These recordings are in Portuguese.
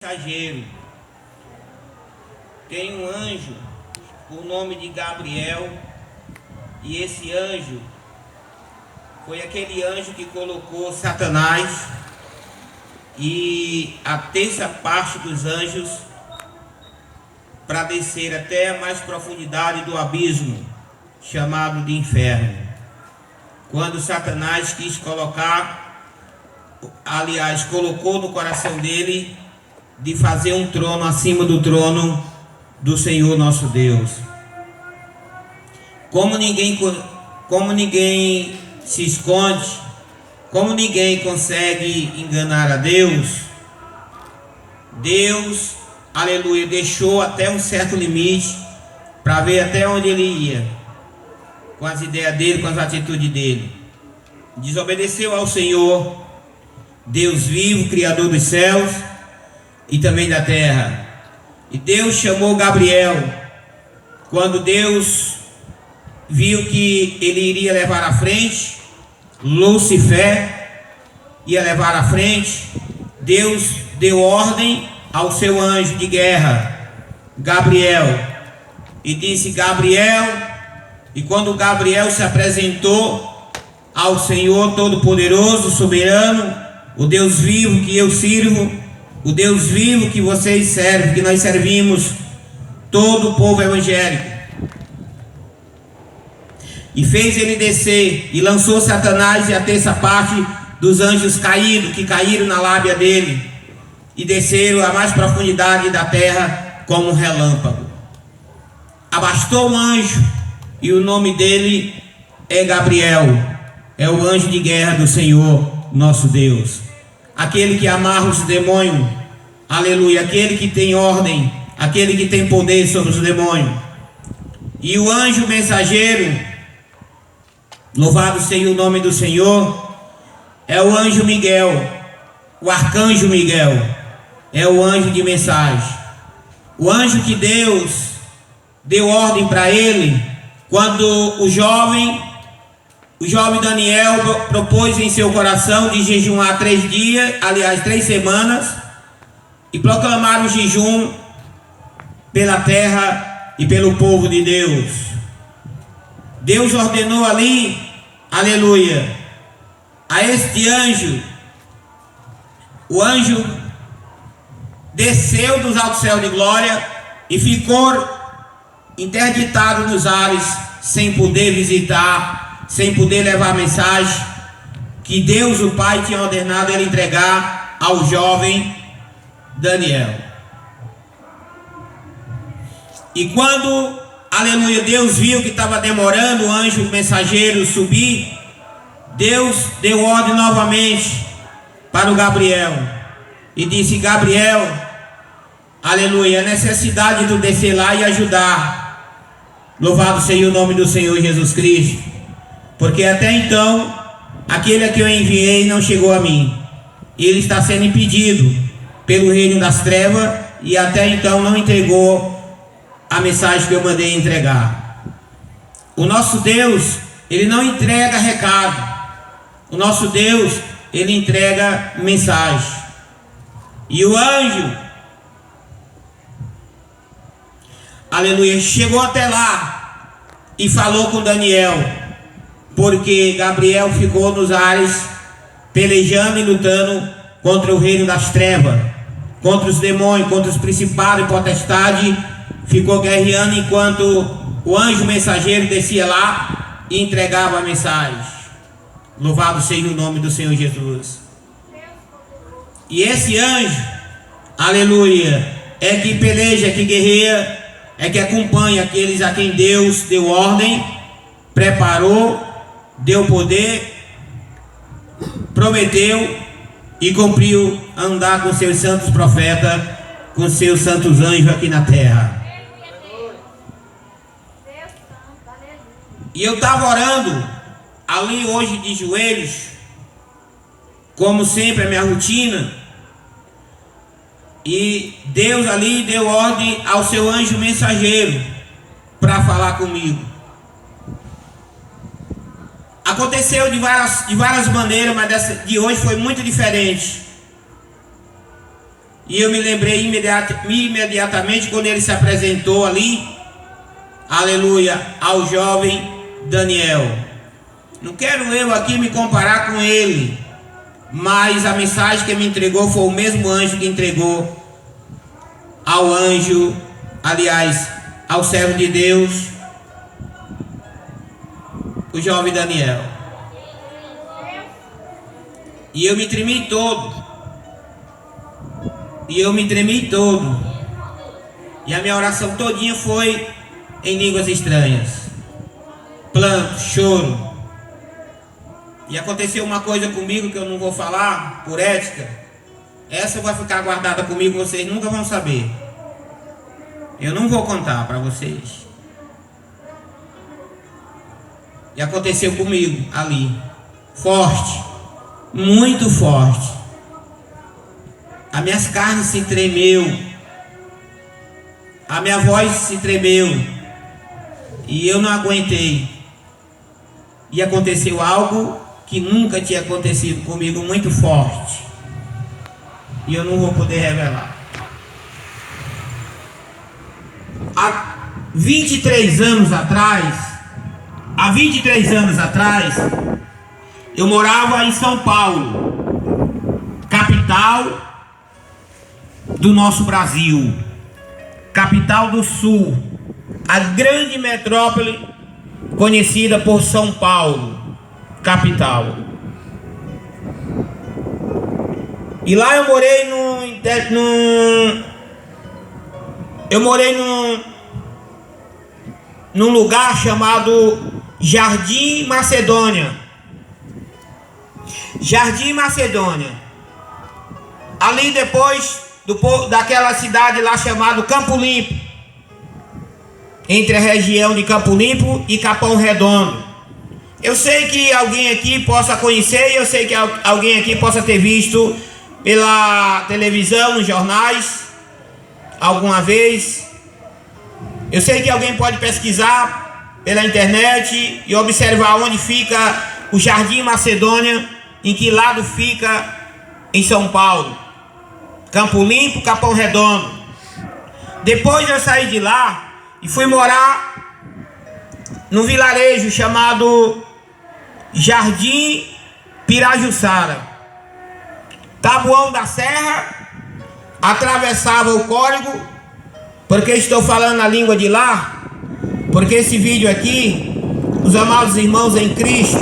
Mensageiro. Tem um anjo, o nome de Gabriel, e esse anjo foi aquele anjo que colocou Satanás e a terça parte dos anjos para descer até a mais profundidade do abismo, chamado de inferno. Quando Satanás quis colocou no coração dele de fazer um trono acima do trono do Senhor nosso Deus. Como ninguém se esconde, como ninguém consegue enganar a Deus, Deus, aleluia, deixou até um certo limite para ver até onde ele ia, com as ideias dele, com as atitudes dele. Desobedeceu ao Senhor, Deus vivo, Criador dos céus e também da terra. E Deus chamou Gabriel. Quando Deus viu que ele iria levar à frente, Lucifer ia levar à frente, Deus deu ordem ao seu anjo de guerra, Gabriel, e disse: Gabriel. E quando Gabriel se apresentou ao Senhor Todo-Poderoso, Soberano, o Deus vivo que eu sirvo, o Deus vivo que vocês servem, que nós servimos, todo o povo evangélico, e fez ele descer e lançou Satanás e a terça parte dos anjos caídos, que caíram na lábia dele, e desceram à mais profundidade da terra como um relâmpago. Abastou o anjo, e o nome dele é Gabriel, é o anjo de guerra do Senhor nosso Deus, aquele que amarra os demônios, aleluia, aquele que tem ordem, aquele que tem poder sobre os demônios. E o anjo mensageiro, louvado seja o nome do Senhor, é o anjo Miguel, o arcanjo Miguel, é o anjo de mensagem, o anjo que Deus deu ordem para ele, quando o jovem Daniel propôs em seu coração de jejuar 3 dias, aliás 3 semanas, e proclamar o jejum pela terra e pelo povo de Deus. Deus ordenou ali, aleluia, a este anjo. O anjo desceu dos altos céus de glória e ficou interditado nos ares, sem poder visitar, sem poder levar a mensagem que Deus o Pai tinha ordenado ele entregar ao jovem Daniel. E quando, aleluia, Deus viu que estava demorando o anjo mensageiro subir, Deus deu ordem novamente para o Gabriel e disse: Gabriel, aleluia, a necessidade de tu descer lá e ajudar. Louvado seja o nome do Senhor Jesus Cristo, porque até então aquele a que eu enviei não chegou a mim. Ele está sendo impedido pelo reino das trevas e até então não entregou a mensagem que eu mandei entregar. O nosso Deus, ele não entrega recado. O nosso Deus, ele entrega mensagem. E o anjo, aleluia, chegou até lá e falou com Daniel, porque Gabriel ficou nos ares pelejando e lutando contra o reino das trevas, contra os demônios, contra os principados e potestades, ficou guerreando enquanto o anjo mensageiro descia lá e entregava a mensagem. Louvado seja o nome do Senhor Jesus. E esse anjo, aleluia, é que peleja, é que guerreia, é que acompanha aqueles a quem Deus deu ordem, preparou, deu poder, prometeu e cumpriu andar com seus santos profetas, com seus santos anjos aqui na terra. E eu estava orando ali hoje de joelhos, como sempre, a minha rotina. E Deus ali deu ordem ao seu anjo mensageiro para falar comigo. Aconteceu de várias maneiras, mas de hoje foi muito diferente. E eu me lembrei imediatamente quando ele se apresentou ali, aleluia, ao jovem Daniel. Não quero eu aqui me comparar com ele, mas a mensagem que me entregou foi o mesmo anjo que entregou ao anjo, aliás, ao servo de Deus, o jovem Daniel. E eu me tremi todo. E a minha oração todinha foi em línguas estranhas. Planto, choro. E aconteceu uma coisa comigo que eu não vou falar, por ética. Essa vai ficar guardada comigo, vocês nunca vão saber. Eu não vou contar para vocês. E aconteceu comigo ali. Forte. Muito forte. As minhas carnes se tremeu. A minha voz se tremeu. E eu não aguentei. E aconteceu algo que nunca tinha acontecido comigo, muito forte. E eu não vou poder revelar. Há 23 anos atrás, eu morava em São Paulo, capital do nosso Brasil, capital do Sul, a grande metrópole conhecida por São Paulo, capital. E lá eu morei num lugar chamado Jardim Macedônia. Jardim Macedônia. Ali depois daquela cidade lá chamada Campo Limpo, entre a região de Campo Limpo e Capão Redondo. Eu sei que alguém aqui possa conhecer, e eu sei que alguém aqui possa ter visto pela televisão, nos jornais, alguma vez. Eu sei que alguém pode pesquisar pela internet e observar onde fica o Jardim Macedônia, em que lado fica em São Paulo. Campo Limpo, Capão Redondo. Depois eu saí de lá e fui morar num vilarejo chamado Jardim Pirajussara. Taboão da Serra, atravessava o córrego, porque estou falando a língua de lá, porque esse vídeo aqui, os amados irmãos em Cristo,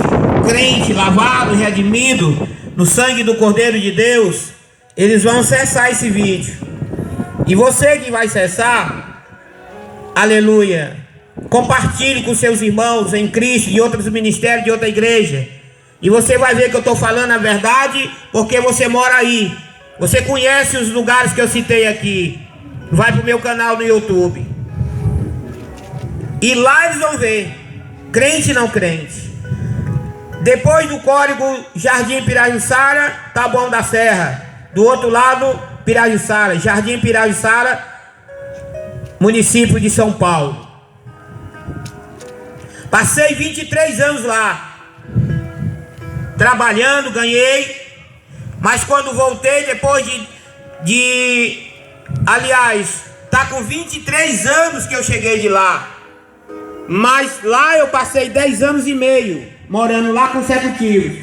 crente, lavado, redimido no sangue do Cordeiro de Deus, eles vão cessar esse vídeo. E você que vai cessar, aleluia, compartilhe com seus irmãos em Cristo, de outros ministérios, de outra igreja. E você vai ver que eu estou falando a verdade, porque você mora aí. Você conhece os lugares que eu citei aqui. Vai para o meu canal no YouTube. E lá eles vão ver, crente e não crente. Depois do córrego Jardim Pirajussara, Taboão da Serra. Do outro lado, Pirajussara, Jardim Pirajussara, município de São Paulo. Passei 23 anos lá, trabalhando, ganhei. Mas quando voltei, depois aliás, tá com 23 anos que eu cheguei de lá. Mas lá eu passei 10 anos e meio, morando lá consecutivos,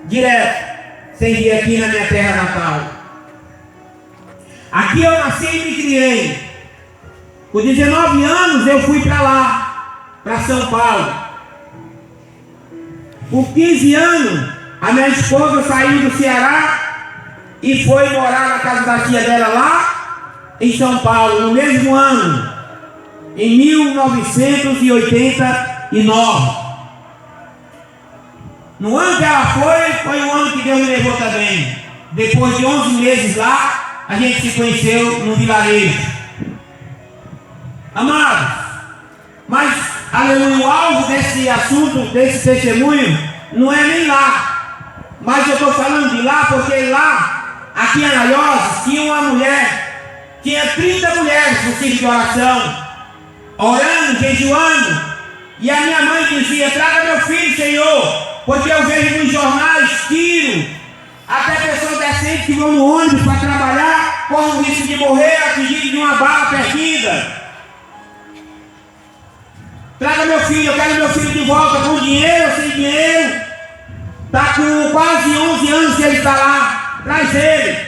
direto, sem vir aqui na minha terra natal. Aqui eu nasci e me criei. Com 19 anos eu fui para lá, para São Paulo. Com 15 anos, a minha esposa saiu do Ceará e foi morar na casa da tia dela lá em São Paulo, no mesmo ano, em 1989. No ano que ela foi o ano que Deus me levou também. Depois de 11 meses lá, a gente se conheceu no vilarejo. Amados, mas, aleluia, o alvo desse assunto, desse testemunho, não é nem lá. Mas eu estou falando de lá porque lá, aqui em Anaioses, tinha uma mulher, tinha 30 mulheres no círculo de oração, orando, jejuando. E a minha mãe dizia: traga meu filho, Senhor, porque eu vejo nos jornais tiro, até pessoas decentes que vão no ônibus para trabalhar, corre o risco de morrer atingido de uma bala perdida. Traga meu filho, eu quero meu filho de volta, com dinheiro ou sem dinheiro. Está com quase 11 anos que ele está lá. Traz ele.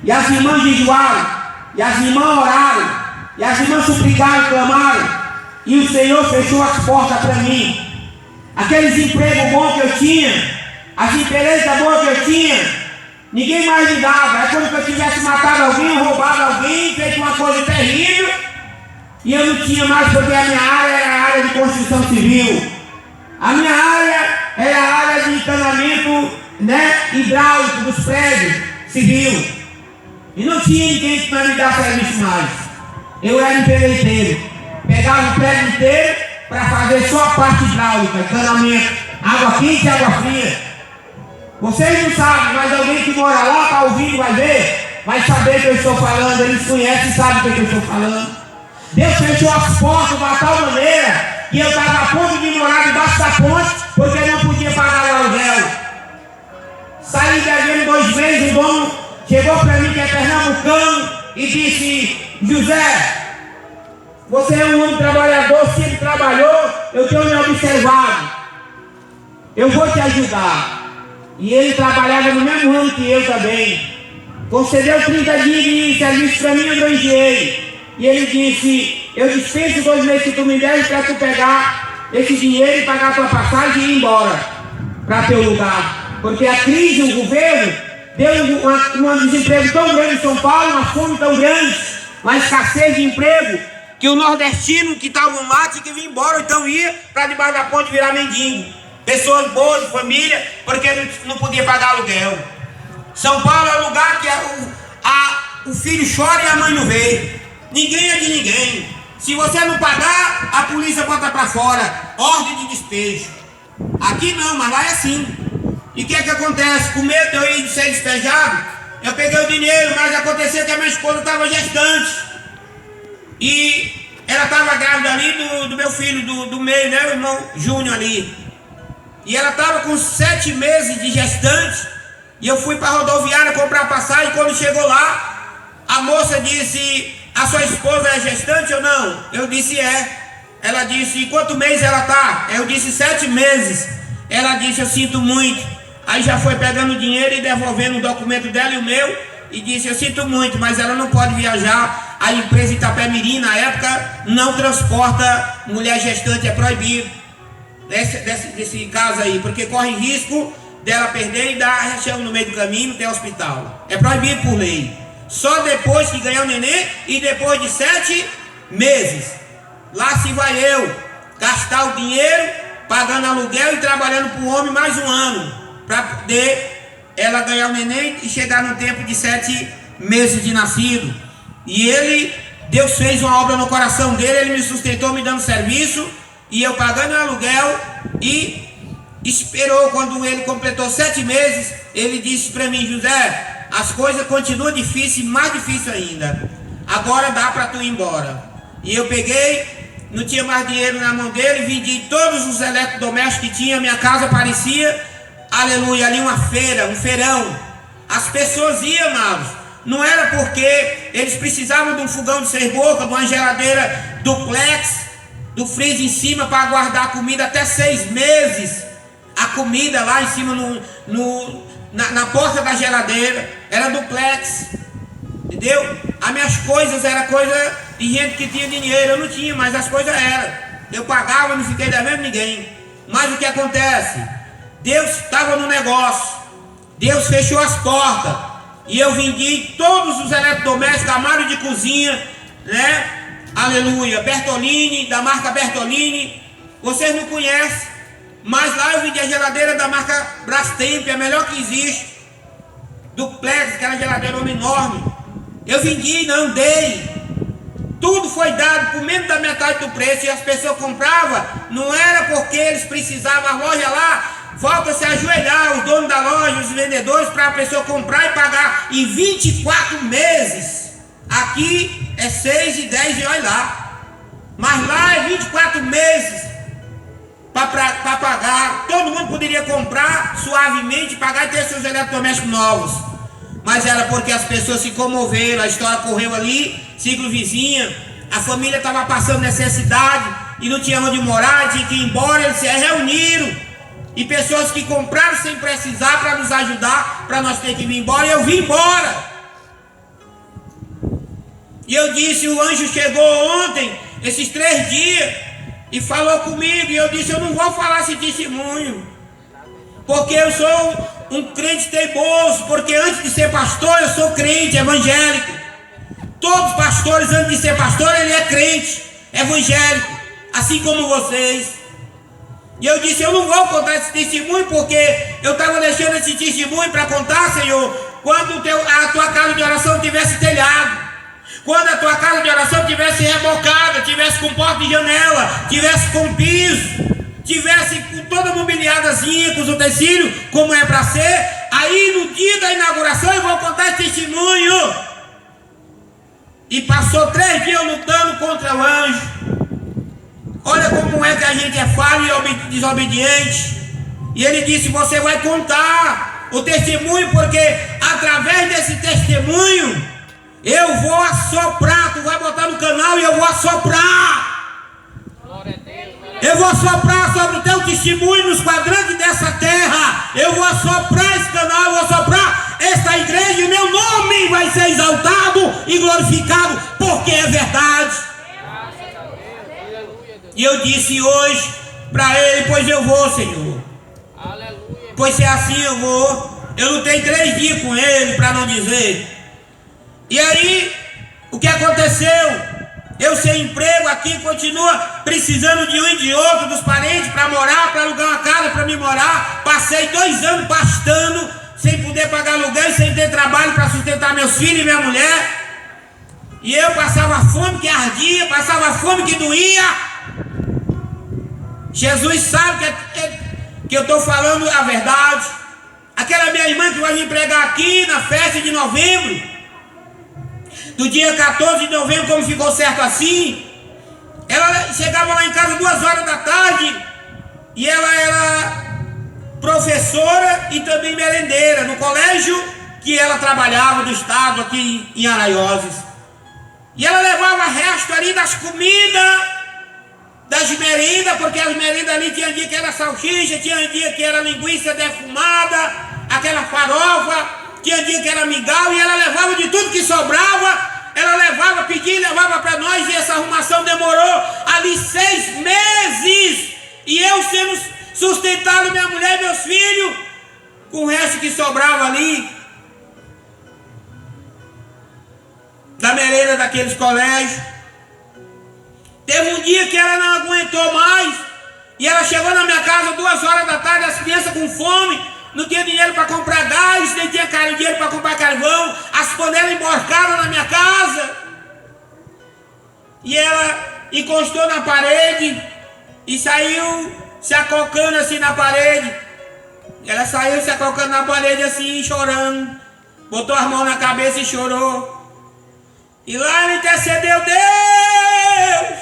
E as irmãs jejuaram, e as irmãs oraram, e as irmãs suplicaram, clamaram. E o Senhor fechou as portas para mim. Aqueles empregos bons que eu tinha, as empresas boas que eu tinha, ninguém mais me dava. É como se eu tivesse matado alguém, roubado alguém, feito uma coisa terrível. E eu não tinha mais, porque a minha área era a área de construção civil. A minha área era a área de encanamento, hidráulico dos prédios civil. E não tinha ninguém para me dar serviço mais. Eu era empreiteiro. Pegava o prédio inteiro para fazer só a parte hidráulica, encanamento, água quente e água fria. Vocês não sabem, mas alguém que mora lá, está ouvindo, vai ver, vai saber o que eu estou falando. Eles conhecem e sabem o que eu estou falando. Deus fechou as portas de uma tal maneira que eu estava a ponto de morar debaixo da ponte, porque eu não podia pagar o aluguel. Saí devendo 2 meses, o dono chegou para mim, que é pernambucano, e disse: José, você é um homem trabalhador, sempre trabalhou, eu tenho me observado, eu vou te ajudar. E ele trabalhava no mesmo ramo que eu também. Concedeu 30 dias de serviço para mim, eu granjeei. E ele disse: eu dispenso 2 meses que tu me deves para tu pegar esse dinheiro e pagar a tua passagem e ir embora para teu lugar. Porque a crise, o governo, deu um desemprego tão grande em São Paulo, uma fome tão grande, uma escassez de emprego, que o nordestino que estavam lá tinha que vir embora, ou então ia para debaixo da ponte virar mendigo. Pessoas boas, de família, porque não podia pagar aluguel. São Paulo é o lugar que o filho chora e a mãe não vê. Ninguém é de ninguém. Se você não pagar, a polícia bota para fora. Ordem de despejo. Aqui não, mas lá é assim. E o que é que acontece? Com medo de eu ir ser despejado, eu peguei o dinheiro, mas aconteceu que a minha esposa estava gestante. E ela estava grávida ali do meu filho, do meio, né? O irmão Júnior ali. E ela estava com 7 meses de gestante. E eu fui para a rodoviária comprar passagem. Quando chegou lá, a moça disse: a sua esposa é gestante ou não? Eu disse: é. Ela disse: quanto mês ela está? Eu disse: 7 meses. Ela disse: eu sinto muito. Aí já foi pegando o dinheiro e devolvendo o documento dela e o meu. E disse: eu sinto muito, mas ela não pode viajar. A empresa Itapemirim, na época, não transporta mulher gestante, é proibido. Desse caso aí, porque corre risco dela perder e dar recheio no meio do caminho, não tem hospital. É proibido por lei. Só depois que ganhar o neném e depois de 7 meses. Lá se vai eu gastar o dinheiro, pagando aluguel e trabalhando para o homem mais 1 ano, para poder ela ganhar o neném e chegar no tempo de 7 meses de nascido. E Deus fez uma obra no coração dele, ele me sustentou me dando serviço, e eu pagando o aluguel, e esperou. Quando ele completou 7 meses, ele disse para mim: José, as coisas continuam difíceis, mais difícil ainda, agora dá para tu ir embora. E eu peguei, não tinha mais dinheiro na mão dele, vendi todos os eletrodomésticos que tinha, minha casa parecia, aleluia, ali uma feira, um feirão. As pessoas iam, amados, não era porque eles precisavam de um fogão de 6 bocas, de uma geladeira duplex, do freezer em cima para guardar a comida até 6 meses. A comida lá em cima na porta da geladeira era duplex, entendeu? As minhas coisas eram coisa de gente que tinha dinheiro. Eu não tinha, mas as coisas eram. Eu pagava, não fiquei devendo ninguém. Mas o que acontece? Deus estava no negócio. Deus fechou as portas. E eu vendi todos os eletrodomésticos, armário de cozinha, né? Aleluia, Bertolini, da marca Bertolini. Vocês não conhecem, mas lá eu vendi a geladeira da marca Brastemp, a melhor que existe. Duplex, aquela geladeira enorme. Eu vendi, não dei. Tudo foi dado por menos da metade do preço. E as pessoas compravam, não era porque eles precisavam. A loja lá volta a se ajoelhar, os donos da loja, os vendedores, para a pessoa comprar e pagar em 24 meses. Aqui é 6 e 10 e olha lá. Mas lá é 24 meses para pagar. Todo mundo poderia comprar suavemente, pagar e ter seus eletrodomésticos novos. mas era porque as pessoas se comoveram, a história correu ali, ciclo vizinha, a família estava passando necessidade e não tinha onde morar, tinha que ir embora, eles se reuniram, e pessoas que compraram sem precisar para nos ajudar, para nós ter que vir embora, e eu vim embora. E eu disse, o anjo chegou ontem, esses 3 dias, e falou comigo, e eu disse, eu não vou falar esse testemunho, porque eu sou um crente teimoso, porque antes de ser pastor, eu sou crente evangélico. Todos os pastores, antes de ser pastor, ele é crente evangélico, assim como vocês. E eu disse, eu não vou contar esse testemunho, porque eu estava deixando esse testemunho para contar, Senhor, quando a tua casa de oração tivesse telhado, quando a tua casa de oração tivesse rebocada, tivesse com porta e janela, tivesse com piso, tivesse com toda mobiliadazinha, com os utensílios, como é para ser. Aí no dia da inauguração eu vou contar esse testemunho. E passou 3 dias lutando contra o anjo. Olha como é que a gente é falho e desobediente. E ele disse, você vai contar o testemunho, porque através desse testemunho eu vou assoprar. Tu vai botar no canal e eu vou assoprar. Eu vou soprar sobre o teu testemunho nos quadrantes dessa terra. Eu vou soprar esse canal, eu vou soprar esta igreja, e meu nome vai ser exaltado e glorificado, porque é verdade. E eu disse hoje para ele, pois eu vou, Senhor. Pois se é assim eu vou. Eu lutei 3 dias com ele, para não dizer. E aí, o que aconteceu? Eu sem emprego aqui, continua precisando de um e de outro, dos parentes, para morar, para alugar uma casa para me morar. Passei 2 anos pastando, sem poder pagar aluguel, sem ter trabalho para sustentar meus filhos e minha mulher. E eu passava fome que ardia, passava fome que doía. Jesus sabe que eu estou falando a verdade. Aquela minha irmã que vai me pregar aqui na festa de novembro, do dia 14 de novembro, como ficou certo assim, ela chegava lá em casa 2 horas da tarde, e ela era professora e também merendeira no colégio que ela trabalhava do estado, aqui em Araioses. E ela levava resto ali das comidas, das merendas, porque as merendas ali tinha dia que era salsicha, tinha dia que era linguiça defumada, aquela farofa, tinha dia que era mingau, e ela levava de tudo que sobrava, ela levava, pedia, levava para nós, e essa arrumação demorou ali 6 meses, e eu sendo sustentado, minha mulher e meus filhos, com o resto que sobrava ali, da merenda daqueles colégios. Teve um dia que ela não aguentou mais, e ela chegou na minha casa 2 horas da tarde, as crianças com fome, não tinha dinheiro para comprar gás, nem tinha dinheiro para comprar carvão, as panelas emborcadas na minha casa. E ela encostou na parede e saiu se acocando assim na parede. Ela saiu se acocando na parede assim, chorando. Botou as mãos na cabeça e chorou. E lá ela intercedeu, Deus,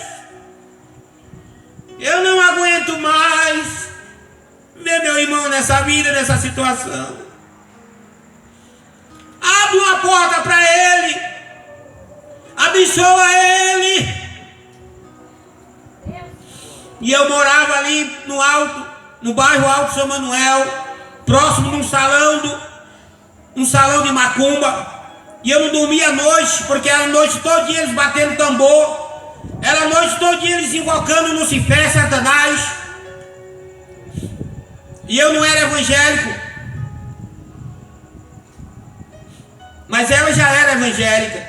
eu não aguento mais ver meu irmão nessa vida, nessa situação. Abre uma porta para ele, abençoa ele. E eu morava ali no alto, no bairro Alto São Manuel, próximo de um salão de macumba. E eu não dormia à noite, porque era a noite todo dia eles batendo tambor, era a noite todo dia eles invocando Lucifer, Satanás. E eu não era evangélico, mas ela já era evangélica.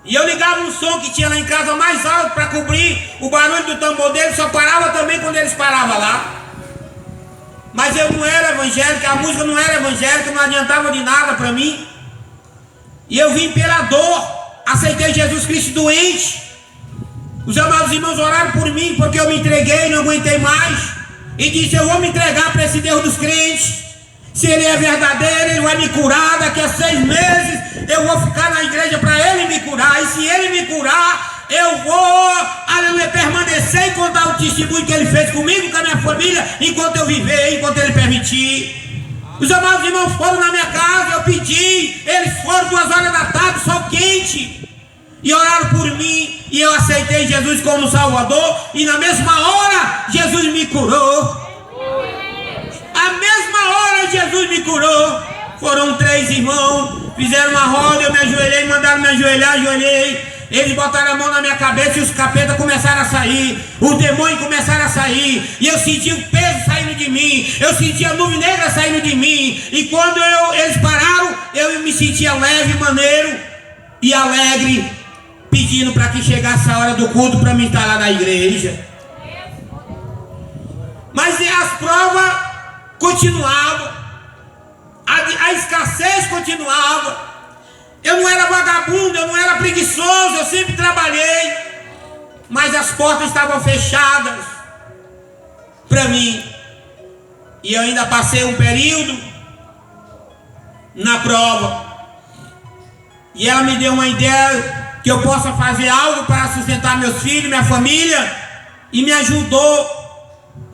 E eu ligava um som que tinha lá em casa mais alto para cobrir o barulho do tambor dele, só parava também quando eles paravam lá. Mas eu não era evangélico, a música não era evangélica, não adiantava de nada para mim. E eu vim pela dor, aceitei Jesus Cristo doente. Os amados irmãos oraram por mim, porque eu me entreguei, não aguentei mais. E disse, eu vou me entregar para esse Deus dos crentes. Se Ele é verdadeiro, Ele vai me curar. Daqui a 6 meses eu vou ficar na igreja para Ele me curar. E se Ele me curar, eu vou, aleluia, permanecer e contar o testemunho que Ele fez comigo, com a minha família, enquanto eu viver, enquanto Ele permitir. Os amados irmãos foram na minha casa, eu pedi, eles foram 2 horas da tarde, sol quente, e oraram por mim, e eu aceitei Jesus como Salvador, e na mesma hora Jesus me curou. A mesma hora Jesus me curou. Foram 3 irmãos, fizeram uma roda, eu me ajoelhei, mandaram me ajoelhar, ajoelhei. Eles botaram a mão na minha cabeça e os capetas começaram a sair, os demônios começaram a sair, e eu senti o peso saindo de mim, eu senti a nuvem negra saindo de mim, e quando eles pararam, eu me sentia leve, maneiro e alegre, pedindo para que chegasse a hora do culto para me estar lá na igreja. Mas as provas continuavam, a escassez continuava. Eu não era vagabundo, eu não era preguiçoso, eu sempre trabalhei, mas as portas estavam fechadas para mim. E eu ainda passei um período na prova. E ela me deu uma ideia que eu possa fazer algo para sustentar meus filhos, minha família, e me ajudou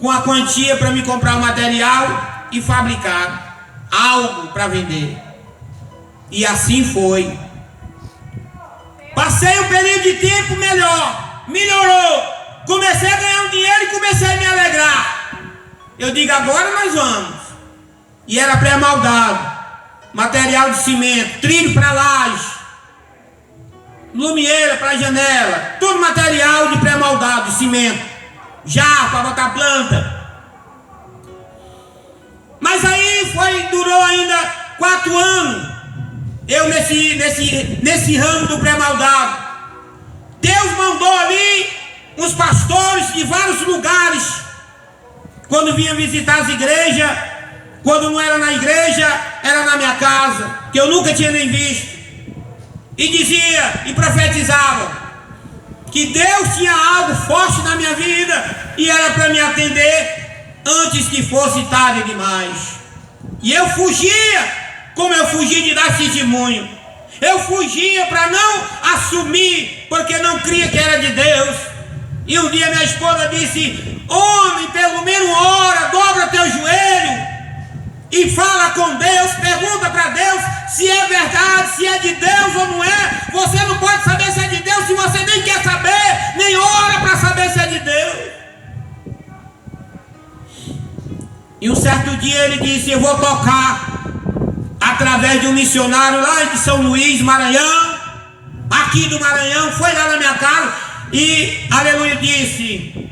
com a quantia para me comprar o material e fabricar algo para vender. E assim foi. Passei um período de tempo melhorou. Comecei a ganhar um dinheiro e comecei a me alegrar. Eu digo, agora nós vamos. E era pré-moldado, material de cimento, trilho para laje, lumieira para janela, tudo material de pré-moldado, de cimento, jarro para botar planta. Mas aí durou ainda 4 anos. Eu nesse ramo do pré-maldado. Deus mandou ali uns pastores de vários lugares. Quando vinha visitar as igrejas, quando não era na igreja, era na minha casa, que eu nunca tinha nem visto. E dizia e profetizava que Deus tinha algo forte na minha vida e era para me atender antes que fosse tarde demais. E eu fugia. Como eu fugi de dar testemunho, eu fugia para não assumir, porque não cria que era de Deus. E um dia minha esposa disse: homem, pelo menos ora, dobra teu joelho e fala com Deus, pergunta para Deus se é verdade, se é de Deus ou não é. Você não pode saber se é de Deus se você nem quer saber, nem ora para saber se é de Deus. E um certo dia ele disse: eu vou tocar através de um missionário lá de São Luís, Maranhão, aqui do Maranhão. Foi lá na minha casa e, aleluia, disse: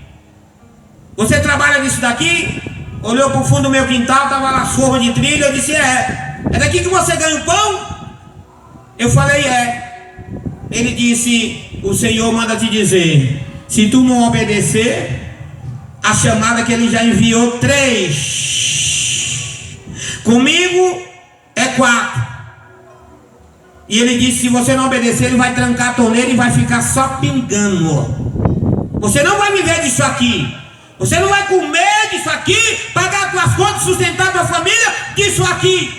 você trabalha nisso daqui? Olhou para o fundo do meu quintal, estava lá forma de trilha. Eu disse: é daqui que você ganha o pão? Eu falei: é. Ele disse: o Senhor manda te dizer, se tu não obedecer a chamada que ele já enviou 3, comigo é 4. E ele disse: se você não obedecer, ele vai trancar a torneira e vai ficar só pingando. Você não vai viver disso aqui. Você não vai comer disso aqui, pagar suas contas, sustentar sua família disso aqui.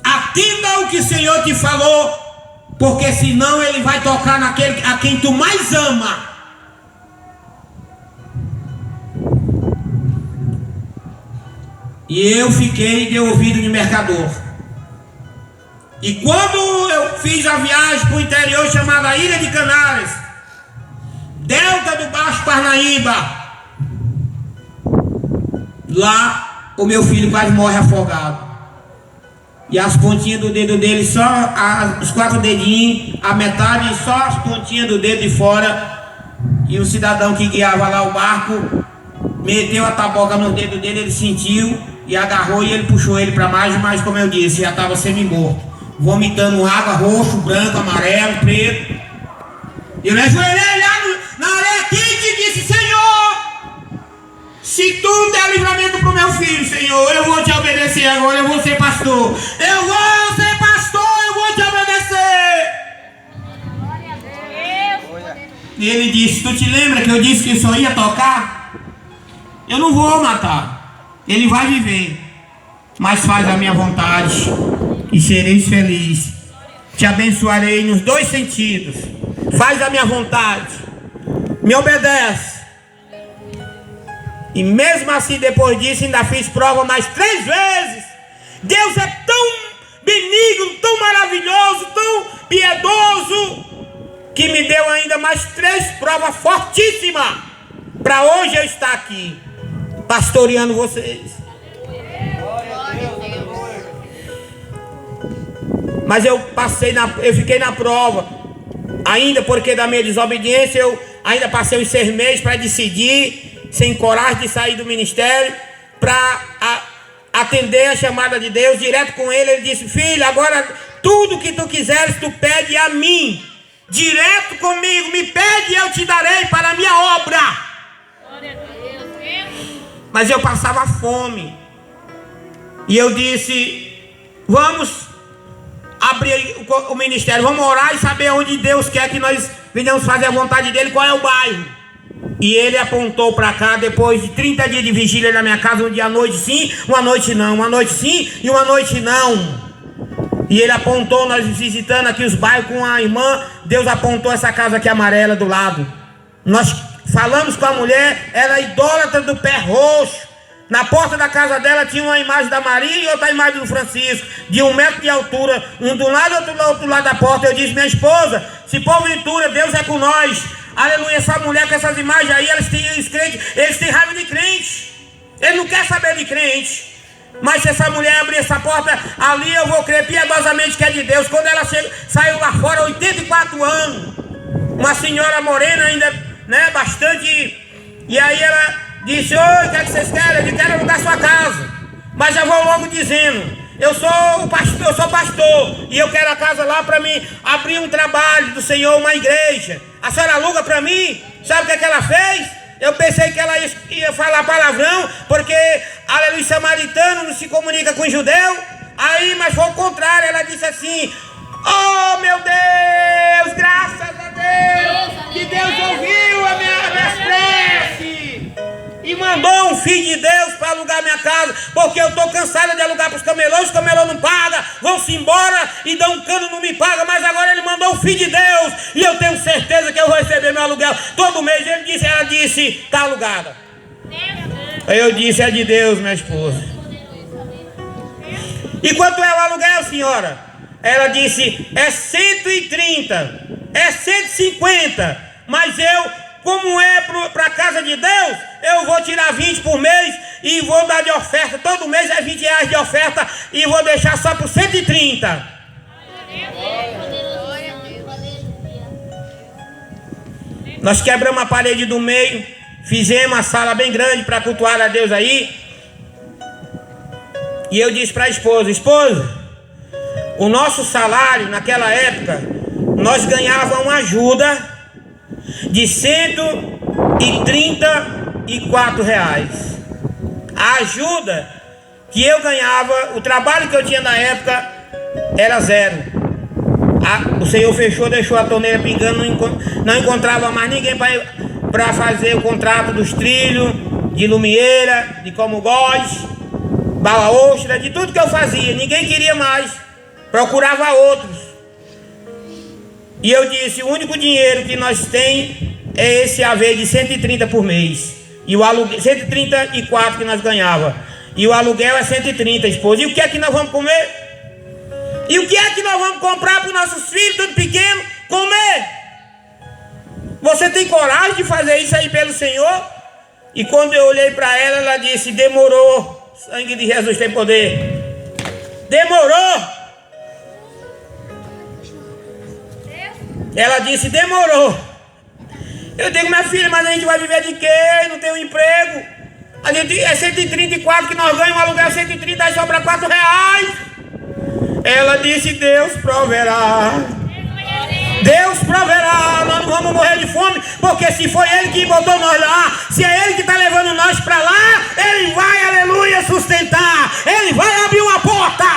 Atenda o que o Senhor te falou, porque senão ele vai tocar naquele a quem tu mais ama. E eu fiquei de ouvido de mercador. E quando eu fiz a viagem para o interior chamada Ilha de Canárias, Delta do Baixo Parnaíba, lá o meu filho quase morre afogado. E as pontinhas do dedo dele, só os 4 dedinhos, a metade, só as pontinhas do dedo de fora. E o cidadão que guiava lá o barco meteu a taboca no dedo dele, ele sentiu e agarrou e ele puxou ele para mais, mas como eu disse, já estava semi-morto, vomitando água, roxo, branco, amarelo, preto. Eu me ajoelhei lá na areia quente e disse: Senhor, se tu der livramento para o meu filho, Senhor, eu vou te obedecer agora, eu vou ser pastor. Eu vou ser pastor, eu vou te obedecer. E ele disse: tu te lembra que eu disse que só ia tocar? Eu não vou matar, ele vai viver, mas faz a minha vontade e sereis felizes. Te abençoarei nos 2 sentidos. Faz a minha vontade, me obedece E mesmo assim, depois disso, ainda fiz prova mais 3 vezes. Deus é tão benigno, tão maravilhoso, tão piedoso, que me deu ainda mais 3 provas fortíssimas para hoje eu estar aqui, pastoreando vocês. Mas eu fiquei na prova, ainda porque da minha desobediência, eu ainda passei os 6 meses para decidir, sem coragem de sair do ministério, para atender a chamada de Deus, direto com ele. Ele disse: filho, agora tudo que tu quiseres, tu pede a mim, direto comigo, me pede e eu te darei para a minha obra. Mas eu passava fome, e eu disse: vamos abrir o ministério, vamos orar e saber onde Deus quer que nós venhamos fazer a vontade dele, qual é o bairro. E ele apontou para cá, depois de 30 dias de vigília na minha casa, um dia à noite sim, uma noite não, uma noite sim e uma noite não. E ele apontou, nós visitando aqui os bairros com a irmã, Deus apontou essa casa aqui amarela do lado. Nós falamos com a mulher, ela é idólatra do pé roxo. Na porta da casa dela tinha uma imagem da Maria e outra imagem do Francisco, de 1 metro de altura, um do lado e outro lado da porta. Eu disse: minha esposa, se porventura Deus é com nós, aleluia, essa mulher com essas imagens aí, eles têm raiva de crente, eles não querem saber de crente. Mas se essa mulher abrir essa porta ali, eu vou crer piedosamente que é de Deus. Quando ela saiu lá fora, 84 anos, uma senhora morena ainda, né, bastante, e aí ela disse: oi, o que é que vocês querem? Eu disse: quero alugar sua casa. Mas já vou logo dizendo: eu sou pastor, e eu quero a casa lá para mim abrir um trabalho do Senhor, uma igreja. A senhora aluga para mim? Sabe o que ela fez? Eu pensei que ela ia falar palavrão, porque, aleluia, samaritano não se comunica com judeu. Aí, mas foi o contrário, ela disse assim: oh meu Deus, graças a Deus, que Deus ouviu a minha prece e mandou um filho de Deus para alugar minha casa, porque eu estou cansada de alugar para os camelôs não pagam, vão-se embora e dão um cano, não me paga, mas agora ele mandou um filho de Deus, e eu tenho certeza que eu vou receber meu aluguel todo mês. Ela disse: está alugada. Aí eu disse: é de Deus, minha esposa. E quanto é o aluguel, senhora? Ela disse: é 130, é 150, mas eu, como é para a casa de Deus, eu vou tirar 20 por mês e vou dar de oferta, todo mês é 20 reais de oferta, e vou deixar só por 130. Nós quebramos a parede do meio, fizemos uma sala bem grande para cultuar a Deus aí. E eu disse para a esposa: esposa, o nosso salário naquela época, nós ganhávamos uma ajuda de R$134. A ajuda que eu ganhava, o trabalho que eu tinha na época era 0. O Senhor fechou, deixou a torneira pingando, não encontrava mais ninguém para fazer o contrato dos trilhos, de lumieira, de como góis, bala ostra, de tudo que eu fazia. Ninguém queria mais, procurava outros. E eu disse: o único dinheiro que nós tem é esse haver de 130 por mês. E o aluguel, 134 que nós ganhava. E o aluguel é 130, esposa. E o que é que nós vamos comer? E o que é que nós vamos comprar para os nossos filhos, tudo pequeno, comer? Você tem coragem de fazer isso aí pelo Senhor? E quando eu olhei para ela, ela disse: demorou. O sangue de Jesus tem poder. Demorou. Ela disse: demorou. Eu digo: minha filha, mas a gente vai viver de quê? Não tem um emprego. A gente é 134 que nós ganhamos, um aluguel 130, aí sobra R$4. Ela disse: Deus proverá. Deus proverá. Nós não vamos morrer de fome, porque se foi Ele que botou nós lá, se é Ele que está levando nós para lá, Ele vai, aleluia, sustentar. Ele vai abrir uma porta.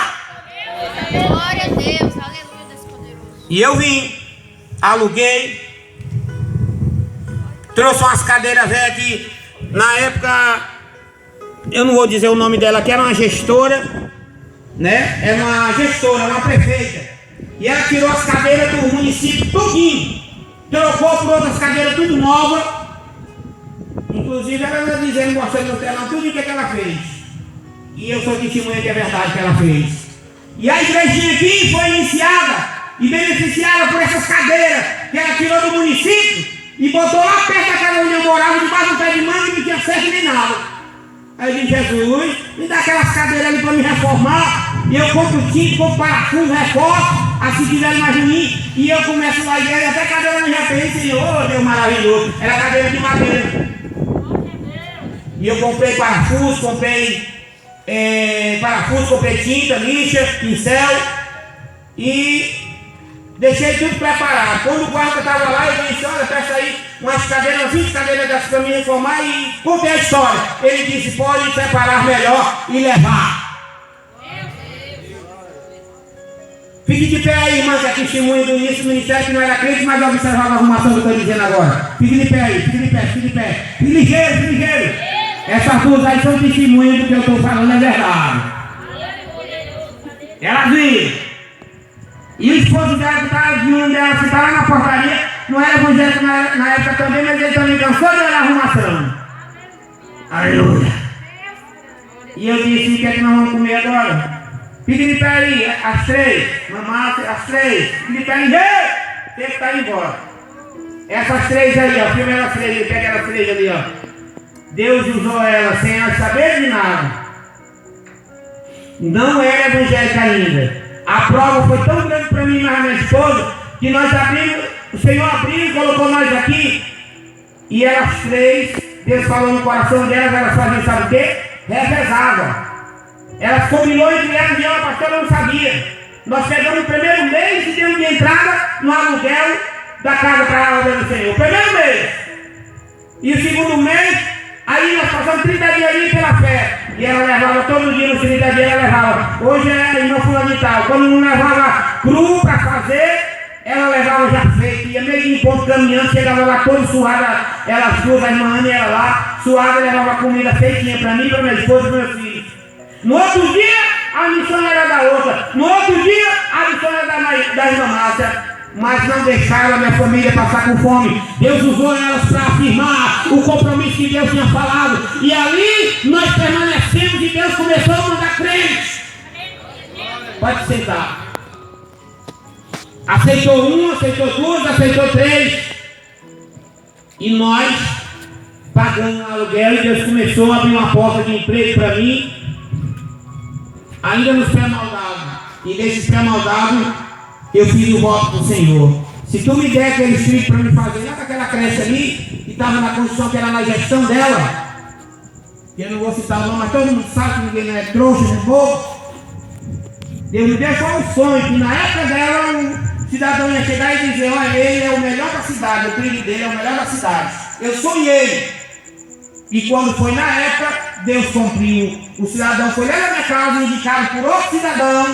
Glória a Deus, aleluia, Deus poderoso. E eu vim, aluguei, trouxe umas cadeiras velhas que na época, eu não vou dizer o nome dela, que era uma gestora, né? Era uma gestora, uma prefeita. E ela tirou as cadeiras do município tudinho, trocou por outras cadeiras tudo nova. Inclusive ela está dizendo, mostrando no telão tudo o que ela fez. E eu sou testemunha que é verdade que ela fez. E a igrejinha aqui foi iniciada e beneficiada por essas cadeiras que ela tirou do município e botou lá perto da casa onde eu morava, debaixo do pé de manga, e não tinha certo nem nada. Aí eu disse, Jesus, me dá aquelas cadeiras ali para me reformar, e eu compro tinta, compro parafuso, reforço, assim tiver mais de mim, e eu começo lá e até a cadeira me já tem, Senhor, Deus maravilhoso, era cadeira de madeira. E eu comprei parafuso, comprei tinta, lixa, pincel, e deixei tudo preparado. Quando o guarda estava lá, eu disse, olha, peça aí umas cadeiras, 20 cadeiras dessas para me reformar, e contei a história. Ele disse, pode preparar melhor e levar. Fique de pé aí, irmã, que é testemunho do início do ministério, que não era crente, mas observava a arrumação do que eu estou dizendo agora. Fique de pé aí, fique de pé, fique de pé. Fique ligeiro, fique ligeiro. Essas duas aí são testemunhos do que eu estou falando, é verdade. Elas viram. E o esposo dela que estava vindo dela, que estava lá na portaria, não era evangélico na época também, mas ele também cansou de olhar a arrumação. Aleluia. E eu disse, o que é que nós vamos comer agora? Fique de pé aí, às 3, mamãe, às 3, fique de pé aí, tem que estar embora. Essas 3 aí, ó, primeiro as 3, pega elas 3 ali, ó. Deus usou ela sem ela saber de nada. Não era evangélica ainda. A prova foi tão grande para mim e para minha esposa, que nós abrimos, o Senhor abriu e colocou nós aqui, e elas 3, Deus falou no coração delas, elas faziam, sabe o quê? Revezavam. Elas combinou entre elas e eu, a pastora não sabia. Nós pegamos o primeiro mês e demos de entrada no aluguel da casa para a obra do Senhor. O primeiro mês. E o segundo mês, aí nós passamos 30 dias ali pela fé. E ela levava todo dia, nos 30 dias ela levava. Hoje é a irmã fulana e tal. Quando não levava cru para fazer, ela levava já feito. Ia meio em ponto caminhando, chegava lá todo suada. Elas duas, a irmã Ana e ela lá, suada, levava comida feitinha para mim, para minha esposa e para meus filhos. No outro dia, a missão era da outra. No outro dia, a missão era da irmã Márcia. Mas não deixaram a minha família passar com fome. Deus usou elas para afirmar o compromisso que Deus tinha falado. E ali nós permanecemos e Deus começou a mandar crentes. Pode sentar. Aceitou um, aceitou duas, aceitou 3. E nós pagando aluguel, e Deus começou a abrir uma porta de emprego para mim. Ainda nos pré-maldados. E nesses pré-maldados eu fiz o voto do Senhor. Se tu me der aquele espírito para me fazer lá naquela creche ali, que estava na construção, que era na gestão dela, que eu não vou citar o nome, mas todo mundo sabe que ninguém não é trouxa, não é bobo. Deus me deixou um sonho, que na época dela um cidadão ia chegar e dizer, olha, ele é o melhor da cidade, o filho dele é o melhor da cidade. Eu sonhei. E quando foi na época, Deus cumpriu. O cidadão foi lá na minha casa, indicado por outro cidadão,